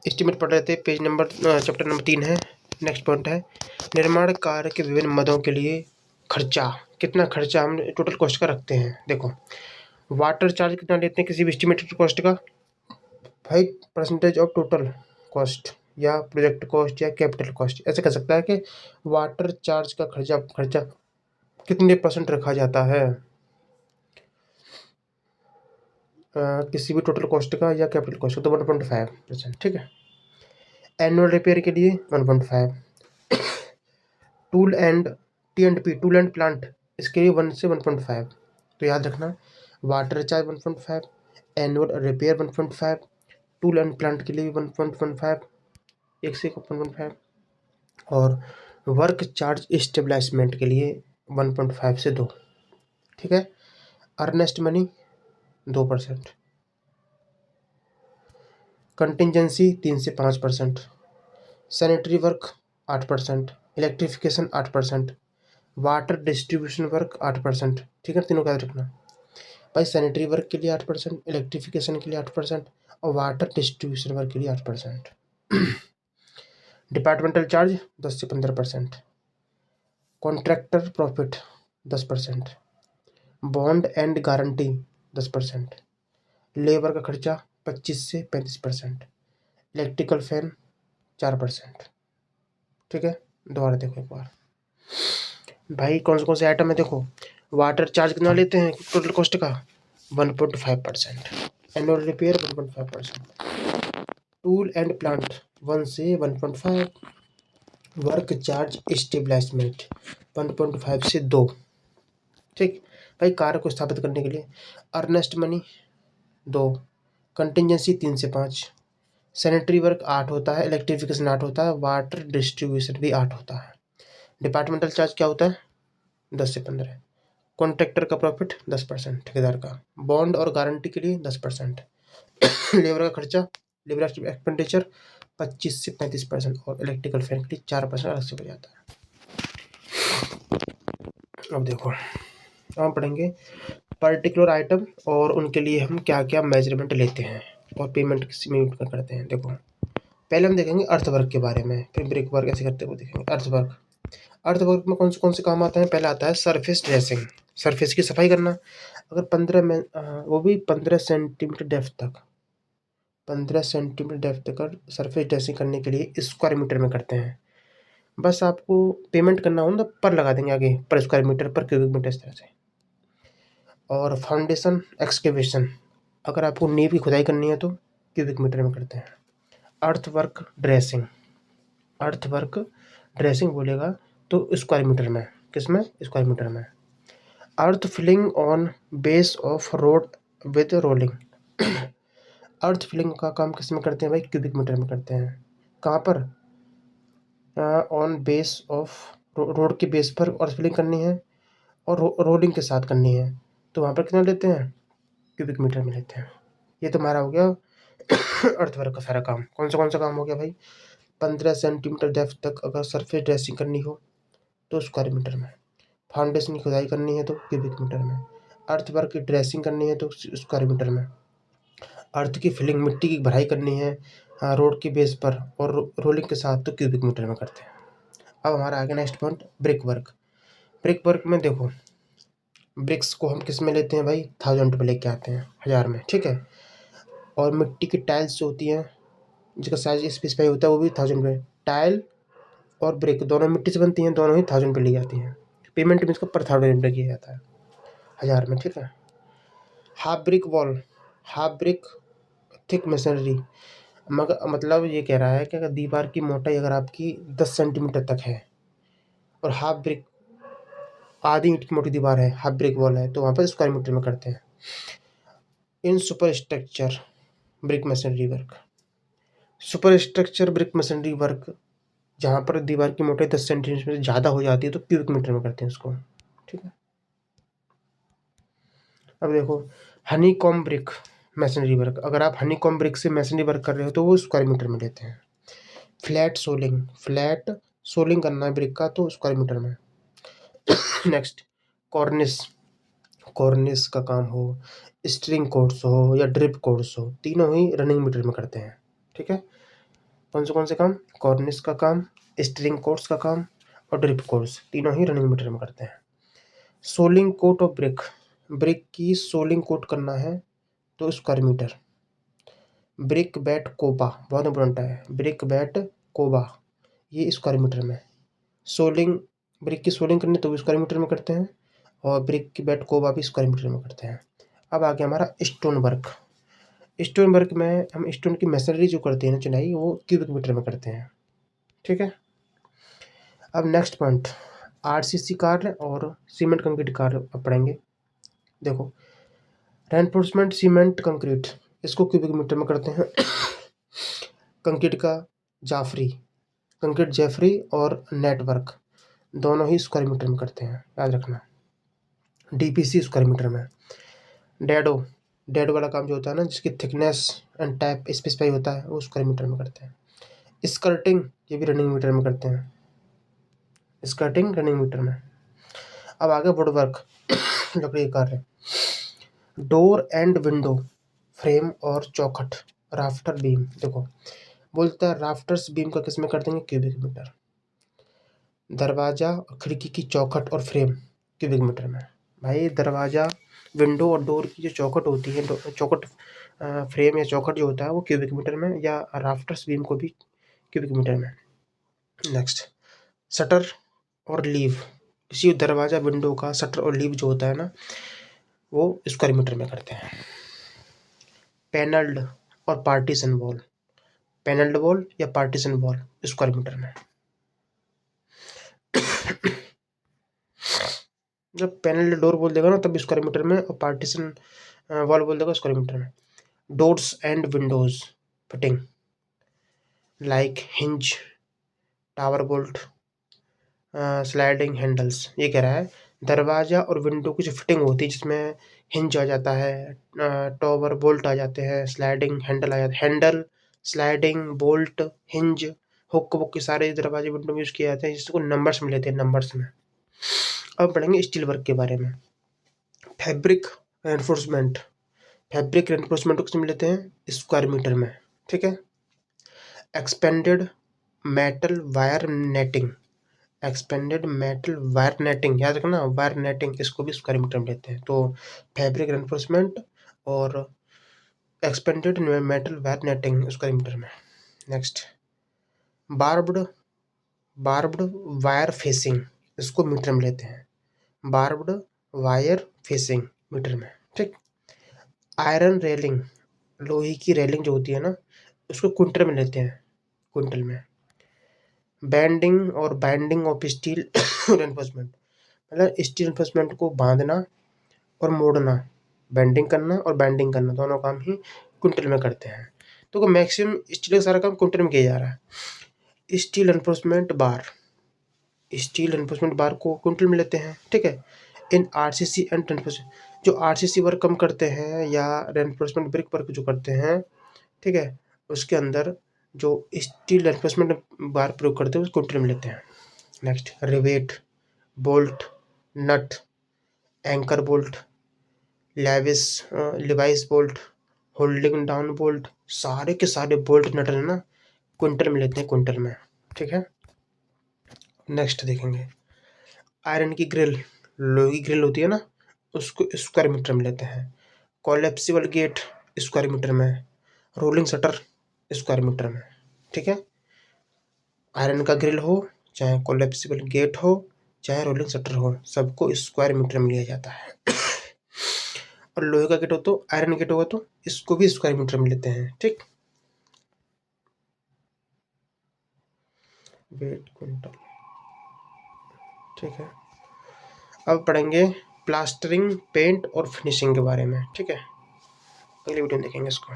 Estimate पढ़ रहे थे, पेज नंबर चैप्टर नंबर 3 है। नेक्स्ट पॉइंट है निर्माण कार्य के विभिन्न मदों के लिए खर्चा। कितना खर्चा हम टोटल कॉस्ट का रखते हैं। देखो वाटर चार्ज कितना लेते हैं किसी भी एस्टिमेटेड कॉस्ट का, 5% ऑफ टोटल कॉस्ट या प्रोजेक्ट कॉस्ट या कैपिटल कॉस्ट। ऐसे कह सकता है कि वाटर चार्ज का खर्चा कितने परसेंट रखा जाता है किसी भी टोटल कॉस्ट का या कैपिटल कॉस्ट का, तो 1.5%। ठीक है। एनुअल रिपेयर के लिए 1.5। Tool and T&P tool and plant इसके लिए 1 से 1.5। तो याद रखना water charge 1.5, annual repair 1.5, tool and plant के लिए 1.15, 1 से 1.5, और वर्क चार्ज स्टेबलाइजमेंट के लिए 1.5 से 2। ठीक है। अर्नेस्ट मनी 2%, कंटिजेंसी 3 से 5%, sanitary work 8%, electrification 8%, water distribution work 8%। ठीक है, तीनों का याद रखना भाई। सैनिटरी वर्क के लिए 8%, इलेक्ट्रिफिकेशन के लिए 8% और वाटर डिस्ट्रीब्यूशन वर्क के लिए 8%। डिपार्टमेंटल चार्ज 10 से 15%, contractor profit 10%, bond and guarantee 10%, labour का खर्चा 25 से 35%, इलेक्ट्रिकल फैन 4%। ठीक है, दोबारा देखो एक बार भाई कौन से आइटम है। देखो वाटर चार्ज कितना लेते हैं टोटल कॉस्ट का 1.5%, annual repair 1.5%, tool and plant 1 से 1.5, वर्क चार्ज स्टेबलाइजमेंट 1.5 से 2। ठीक भाई। कार्य को स्थापित करने के लिए अर्नेस्ट मनी 2, कंटिजेंसी 3 से 5, सैनिटरी वर्क 8 होता है, इलेक्ट्रिफिकेशन 8 होता है, वाटर डिस्ट्रीब्यूशन भी 8 होता है। डिपार्टमेंटल चार्ज क्या होता है 10 से 15, कॉन्ट्रैक्टर का प्रॉफिट 10%, ठेकेदार का, बॉन्ड और गारंटी के लिए 10%, लेबर का खर्चा लेबर एक्सपेंडिचर 25 से 35% और इलेक्ट्रिकल फैन के लिए 4% अलग से हो जाता है। अब देखो हम पढ़ेंगे पर्टिकुलर आइटम और उनके लिए हम क्या क्या मेजरमेंट लेते हैं और पेमेंट किस में करते हैं। देखो पहले हम देखेंगे अर्थवर्क के बारे में, फिर ब्रिक वर्क ऐसे करते हुए देखेंगे। अर्थवर्क में कौन से काम आते हैं। पहला आता है सरफेस ड्रेसिंग, सरफेस की सफाई करना। अगर 15 में वो भी 15 सेंटीमीटर डेप्थ तक, 15 सेंटीमीटर डेप्थ तक सरफेस ड्रेसिंग करने के लिए स्क्वायर मीटर में करते हैं। बस आपको पेमेंट करना हो तो पर लगा देंगे आगे, पर स्क्वायर मीटर, पर क्यूबिक मीटर, इस तरह से। और फाउंडेशन एक्सकेवेशन, अगर आपको नींव की खुदाई करनी है तो क्यूबिक मीटर में करते हैं। अर्थवर्क ड्रेसिंग बोलेगा तो स्क्वायर मीटर में, किसमें स्क्वायर मीटर में। Earth filling on base of road with rolling, earth filling का काम किस में करते हैं भाई, क्यूबिक मीटर में करते हैं। कहाँ पर, ऑन बेस ऑफ रोड के बेस पर अर्थ फिलिंग करनी है और रोलिंग के साथ करनी है, तो वहाँ पर कितना लेते हैं, क्यूबिक मीटर में लेते हैं। ये तो हमारा हो गया अर्थवर्क का सारा काम। कौन सा काम हो गया भाई, 15 सेंटीमीटर डेप्थ तक अगर सरफेस ड्रेसिंग करनी हो तो स्क्वायर मीटर में, फाउंडेशन की खुदाई करनी है तो क्यूबिक मीटर में, अर्थवर्क की ड्रेसिंग करनी है तो स्क्वायर मीटर में, अर्थ की फिलिंग मिट्टी की भराई करनी है रोड के बेस पर और रोलिंग के साथ तो क्यूबिक मीटर में करते हैं। अब हमारा आगे नेक्स्ट पॉइंट ब्रिक वर्क में देखो ब्रिक्स को हम किस में लेते हैं भाई, 1000 पे लेके आते हैं, 1000 में। ठीक है। और मिट्टी की टाइल्स जो होती हैं जिसका साइज स्पेसिफाई होता है वो भी 1000 पे। टाइल और ब्रिक दोनों मिट्टी से बनती हैं, दोनों ही 1000 पे ली जाती हैं। पेमेंट में इसका पर 1000 पे किया जाता है, 1000 में। ठीक है। हाफ ब्रिक थिक मशीनरी, मगर मतलब ये कह रहा है कि अगर दीवार की मोटाई अगर आपकी 10 सेंटीमीटर तक है और हाफ ब्रिक आधी ईंट की मोटी दीवार है, हाफ ब्रिक वॉल है, तो वहाँ पर स्क्वायर मीटर में करते हैं। In super structure brick masonry work जहाँ पर दीवार की मोटाई 10 सेंटीमीटर से ज़्यादा हो जाती है तो क्यूबिक मीटर में करते हैं उसको। ठीक है। अब देखो Honey com brick masonry work, अगर आप हनी कॉम ब्रिक से मैसनरी वर्क कर रहे हो तो वो स्क्वायर मीटर में लेते हैं। फ्लैट सोलिंग करना है ब्रिक का तो स्क्वायर मीटर में। नेक्स्ट कॉर्निस का काम हो, स्ट्रिंग कोर्स हो या ड्रिप कोर्स हो, तीनों ही रनिंग मीटर में करते हैं। ठीक है। कौन से काम? कॉर्निस का काम, स्टीयरिंग कोर्स का काम और ड्रिप कोर्स, तीनों ही रनिंग मीटर में करते हैं। Soling coat of brick, brick की सोलिंग कोट करना है तो square metre. Brick bat coba, बहुत इंपॉर्टेंट है, ब्रिक बैट कोबा, ये स्क्वायर मीटर में। सोलिंग, ब्रिक की सोलिंग करनी तो भी स्क्वायर मीटर में करते हैं, और ब्रिक की बैट कोबा भी स्क्वायर मीटर में करते हैं। अब आ गया हमारा स्टोन वर्क। स्टोन वर्क में हम स्टोन की मशीनरी जो करते हैं ना, चुनाई, वो क्यूबिक मीटर में करते हैं, ठीक है। अब नेक्स्ट पॉइंट, आरसीसी कार्य और सीमेंट कंक्रीट कार्य अब पढ़ेंगे। देखो, रेनफोर्समेंट सीमेंट कंक्रीट, इसको क्यूबिक मीटर में करते हैं। कंक्रीट का जाफरी, कंक्रीट जेफरी और नेटवर्क दोनों ही स्क्वायर मीटर में करते हैं, याद रखना। डीपीसी स्क्वायर मीटर में। डैडो, डैडो वाला काम जो होता है ना, जिसकी थिकनेस एंड टाइप स्पेसिफाई होता है, वो स्क्वायर मीटर में करते हैं। स्कर्टिंग, ये भी रनिंग मीटर में करते हैं, स्कर्टिंग रनिंग मीटर में। अब आगे वुडवर्क, लकड़ी का कार्य। डोर एंड विंडो फ्रेम और चौखट, राफ्टर बीम, देखो बोलता है राफ्टर्स बीम का किस में कर देंगे? Cubic metre. दरवाजा और खिड़की की चौखट और फ्रेम क्यूबिक मीटर में। भाई दरवाजा, विंडो और डोर की जो चौखट होती है, चौखट फ्रेम या चौखट जो होता है वो क्यूबिक मीटर में, या राफ्टर्स बीम को भी क्यूबिक मीटर में। नेक्स्ट, शटर और लीव, किसी दरवाजा विंडो का शटर और लीव जो होता है ना, वो स्क्वायर मीटर में करते हैं। पैनल्ड और पार्टीशन वॉल, पैनल्ड वॉल या पार्टीशन वॉल स्क्वायर मीटर में। जब पैनल्ड डोर बोल देगा ना तब स्क्वायर मीटर में, और पार्टीशन वॉल बोल देगा स्क्वायर मीटर में। Doors and Windows fitting like hinge, tower bolt, sliding handles, ये कह रहा है दरवाजा और विंडो की जो फिटिंग होती है, जिसमें हिंज आ जाता है, टावर बोल्ट आ जाते हैं, स्लाइडिंग हैंडल आ जाता है, handle, sliding bolt, hinge, hook book के सारे दरवाजे विंडो में यूज किए जाते हैं, जिसको नंबर्स में लेते हैं, नंबर्स में। अब पढ़ेंगे स्टील वर्क के बारे में। फैब्रिक रेनफोर्समेंट, फैब्रिक रेनफोर्समेंट को किस में लेते हैं? स्क्वायर मीटर में, ठीक है। Expanded metal wire netting, expanded metal wire netting, याद रखना, वायर नेटिंग, इसको भी स्क्वायर मीटर में लेते हैं। तो फैब्रिक रेनफोर्समेंट और expanded metal wire netting square metre में। Next, barbed, barbed wire fencing, इसको मीटर में लेते हैं, बार्ब्ड वायर फेसिंग मीटर में, ठीक। आयरन रेलिंग, लोहे की रेलिंग जो होती है ना, उसको क्विंटल में लेते हैं, क्विंटल में। बैंडिंग और बाइंडिंग ऑफ स्टील रेनफोर्समेंट, मतलब स्टील रेनफोर्समेंट को बांधना और मोड़ना, बेंडिंग करना और बाइंडिंग करना, दोनों काम ही क्विंटल में करते हैं। तो मैक्सिमम स्टील का सारा काम क्विंटल में किया जा रहा है। स्टील रेनफोर्समेंट बार, स्टील रेनफोर्समेंट बार को क्विंटल में लेते हैं, ठीक है। इन आरसीसी एंड रेनफोर्समेंट, जो आरसीसी वर्क कम करते हैं या रेनफोर्समेंट ब्रिक वर्क जो करते हैं, ठीक है, उसके अंदर जो स्टील रेनफोर्समेंट बार प्रयोग करते हैं, उसको क्विंटल में लेते हैं। Next, rivet, bolt, nut, anchor bolt, lewis bolt, holding down bolt, सारे के सारे बोल्ट नट है ना, क्विंटल में लेते हैं, क्विंटल में, ठीक है। नेक्स्ट देखेंगे, आयरन की ग्रिल, लोहे की ग्रिल होती है ना, उसको स्क्वायर मीटर में लेते हैं। कोलेप्सिबल गेट स्क्वायर मीटर में, रोलिंग शटर स्क्वायर मीटर में, ठीक है। आयरन का ग्रिल हो, चाहे कोलेप्सिबल गेट हो, चाहे रोलिंग शटर हो, सबको स्क्वायर मीटर में लिया जाता है। और लोहे का गेट हो तो, आयरन गेट होगा तो इसको भी स्क्वायर मीटर में लेते हैं, ठीक। वेट क्विंटल, ठीक है। अब पढ़ेंगे प्लास्टरिंग, पेंट और फिनिशिंग के बारे में, ठीक है। अगली वीडियो में देखेंगे इसको।